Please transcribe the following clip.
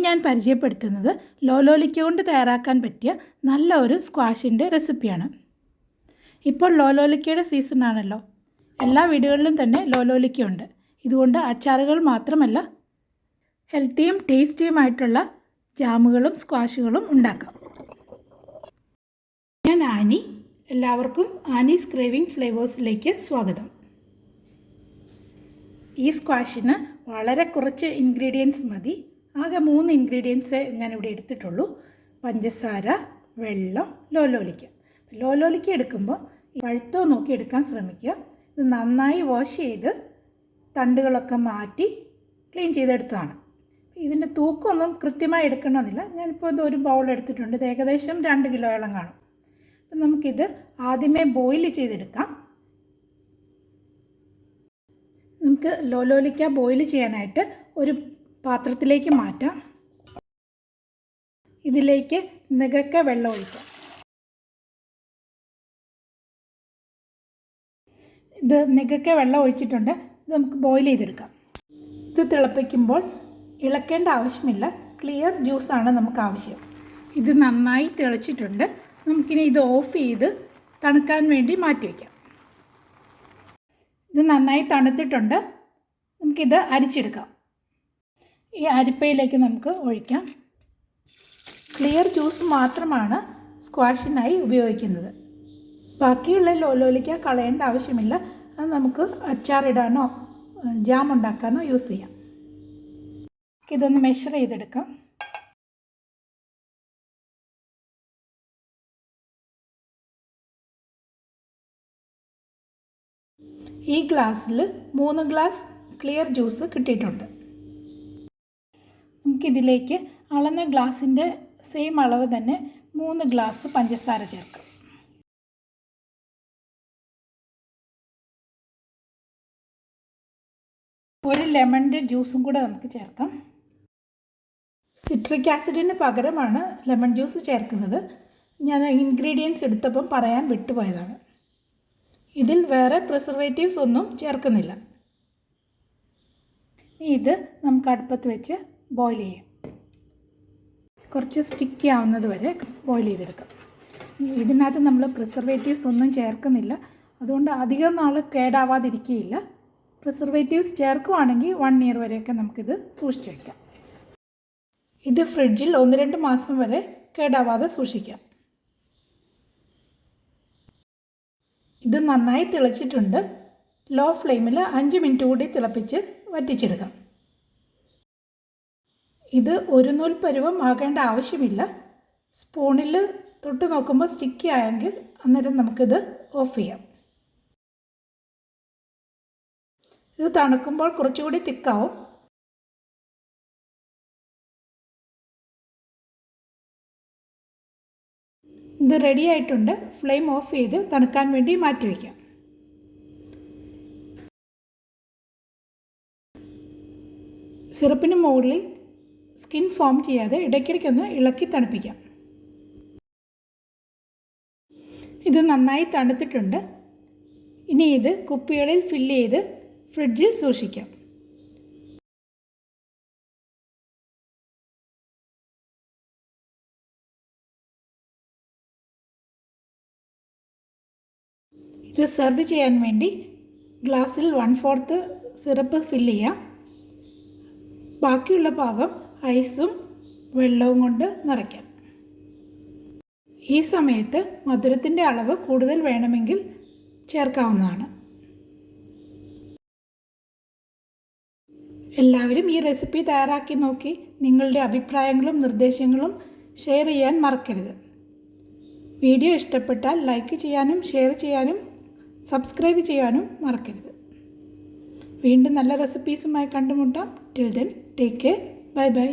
ഞാൻ പരിചയപ്പെടുത്തുന്നത് ലോലോലിക്ക കൊണ്ട് തയ്യാറാക്കാൻ പറ്റിയ നല്ല ഒരു സ്ക്വാഷിൻ്റെ റെസിപ്പിയാണ്. ഇപ്പോൾ ലോലോലിക്കയുടെ സീസണാണല്ലോ. എല്ലാ വീടുകളിലും തന്നെ ലോലോലിക്ക ഉണ്ട്. ഇതുകൊണ്ട് അച്ചാറുകൾ മാത്രമല്ല ഹെൽത്തിയും ടേസ്റ്റിയുമായിട്ടുള്ള ജാമുകളും സ്ക്വാഷുകളും ഉണ്ടാക്കാം. ഞാൻ ആനി. എല്ലാവർക്കും ആനി sCravingFlaours സ്വാഗതം. ഈ സ്ക്വാഷിന് വളരെ കുറച്ച് ഇൻഗ്രീഡിയൻസ് മതി. ആകെ 3 ഇൻഗ്രീഡിയൻസ് ഞാനിവിടെ എടുത്തിട്ടുള്ളൂ. പഞ്ചസാര, വെള്ളം, ലോലോലിക്ക. ലോലോലിക്ക എടുക്കുമ്പോൾ പഴുത്തോ നോക്കി എടുക്കാൻ ശ്രമിക്കുക. ഇത് നന്നായി വാഷ് ചെയ്ത് തണ്ടുകളൊക്കെ മാറ്റി ക്ലീൻ ചെയ്തെടുത്തതാണ്. ഇതിൻ്റെ തൂക്കമൊന്നും കൃത്യമായി എടുക്കണമെന്നില്ല. ഞാനിപ്പോൾ ഇത് ഒരു ബൗൾ എടുത്തിട്ടുണ്ട്. ഇത് ഏകദേശം 2 കിലോയോളം കാണും. അപ്പം നമുക്കിത് ആദ്യമേ ബോയിൽ ചെയ്തെടുക്കാം. നമുക്ക് ലോലോലിക്ക ബോയിൽ ചെയ്യാനായിട്ട് ഒരു പാത്രത്തിലേക്ക് മാറ്റാം. ഇതിലേക്ക് നികക്ക വെള്ളം ഒഴിക്കാം. ഇത് നികക്ക വെള്ളം ഒഴിച്ചിട്ടുണ്ട്. ഇത് നമുക്ക് ബോയിൽ ചെയ്തെടുക്കാം. ഇത് തിളപ്പിക്കുമ്പോൾ ഇളക്കേണ്ട ആവശ്യമില്ല. ക്ലിയർ ജ്യൂസാണ് നമുക്ക് ആവശ്യം. ഇത് നന്നായി തിളച്ചിട്ടുണ്ട്. നമുക്കിനി ഇത് ഓഫ് ചെയ്ത് തണുക്കാൻ വേണ്ടി മാറ്റി വയ്ക്കാം. ഇത് നന്നായി തണുത്തിട്ടുണ്ട്. നമുക്കിത് അരിച്ചെടുക്കാം. ഈ അരിപ്പയിലേക്ക് നമുക്ക് ഒഴിക്കാം. ക്ലിയർ ജ്യൂസ് മാത്രമാണ് സ്ക്വാഷിനായി ഉപയോഗിക്കുന്നത്. ബാക്കിയുള്ള ലോലോലിക്ക കളയേണ്ട ആവശ്യമില്ല. അത് നമുക്ക് അച്ചാറിടാനോ ജാം ഉണ്ടാക്കാനോ യൂസ് ചെയ്യാം. ഇതൊന്ന് മെഷർ ചെയ്തെടുക്കാം. ഈ ഗ്ലാസ്സിൽ 3 ഗ്ലാസ് ക്ലിയർ ജ്യൂസ് കിട്ടിയിട്ടുണ്ട്. നമുക്കിതിലേക്ക് അളന്ന ഗ്ലാസിൻ്റെ സെയിം അളവ് തന്നെ 3 ഗ്ലാസ് പഞ്ചസാര ചേർക്കാം. ഒരു ലെമണിൻ്റെ ജ്യൂസും കൂടെ നമുക്ക് ചേർക്കാം. സിട്രിക് ആസിഡിന് പകരമാണ് ലെമൺ ജ്യൂസ് ചേർക്കുന്നത്. ഞാൻ ഇൻഗ്രീഡിയൻസ് എടുത്തപ്പം പറയാൻ വിട്ടുപോയതാണ്. ഇതിൽ വേറെ പ്രിസർവേറ്റീവ്സ് ഒന്നും ചേർക്കുന്നില്ല. ഇത് നമുക്ക് അടുപ്പത്ത് വെച്ച് ബോയിൽ ചെയ്യാം. കുറച്ച് സ്റ്റിക്കി ആവുന്നത് വരെ ബോയിൽ ചെയ്തെടുക്കാം. ഇതിനകത്ത് നമ്മൾ പ്രിസർവേറ്റീവ്സ് ഒന്നും ചേർക്കുന്നില്ല. അതുകൊണ്ട് അധികം നാൾ കേടാവാതിരിക്കുകയില്ല. പ്രിസർവേറ്റീവ്സ് ചേർക്കുവാണെങ്കിൽ 1 ഇയർ വരെയൊക്കെ നമുക്കിത് സൂക്ഷിച്ച് വയ്ക്കാം. ഇത് ഫ്രിഡ്ജിൽ 1-2 മാസം വരെ കേടാവാതെ സൂക്ഷിക്കാം. ഇത് നന്നായി തിളച്ചിട്ടുണ്ട്. ലോ ഫ്ലെയിമിൽ 5 മിനിറ്റ് കൂടി തിളപ്പിച്ച് വറ്റിച്ചെടുക്കാം. ഇത് ഒരു നൂൽ പരുവം ആകേണ്ട ആവശ്യമില്ല. സ്പൂണിൽ തൊട്ട് നോക്കുമ്പോൾ സ്റ്റിക്കി ആയെങ്കിൽ അന്നേരം നമുക്കിത് ഓഫ് ചെയ്യാം. ഇത് തണുക്കുമ്പോൾ കുറച്ചുകൂടി തിക്കാവും. ഇത് റെഡി ആയിട്ടുണ്ട്. ഫ്ലെയിം ഓഫ് ചെയ്ത് തണുക്കാൻ വേണ്ടി മാറ്റി വയ്ക്കാം. സിറപ്പിന് മുകളിൽ സ്കിൻ ഫോം ചെയ്യാതെ ഇടയ്ക്കിടയ്ക്കൊന്ന് ഇളക്കി തണുപ്പിക്കാം. ഇത് നന്നായി തണുത്തിട്ടുണ്ട്. ഇനി ഇത് കുപ്പികളിൽ ഫില്ല് ചെയ്ത് ഫ്രിഡ്ജിൽ സൂക്ഷിക്കാം. ഇത് സെർവ് ചെയ്യാൻ വേണ്ടി ഗ്ലാസ്സിൽ 1/4 സിറപ്പ് ഫില്ല് ചെയ്യാം. ബാക്കിയുള്ള ഭാഗം ഐസും വെള്ളവും കൊണ്ട് നിറയ്ക്കാം. ഈ സമയത്ത് മധുരത്തിൻ്റെ അളവ് കൂടുതൽ വേണമെങ്കിൽ ചേർക്കാവുന്നതാണ്. എല്ലാവരും ഈ റെസിപ്പി തയ്യാറാക്കി നോക്കി നിങ്ങളുടെ അഭിപ്രായങ്ങളും നിർദ്ദേശങ്ങളും ഷെയർ ചെയ്യാൻ മറക്കരുത്. വീഡിയോ ഇഷ്ടപ്പെട്ടാൽ ലൈക്ക് ചെയ്യാനും ഷെയർ ചെയ്യാനും സബ്സ്ക്രൈബ് ചെയ്യാനും മറക്കരുത്. വീണ്ടും നല്ല റെസിപ്പീസുമായി കണ്ടുമുട്ടാം. Till then take care. Bye bye.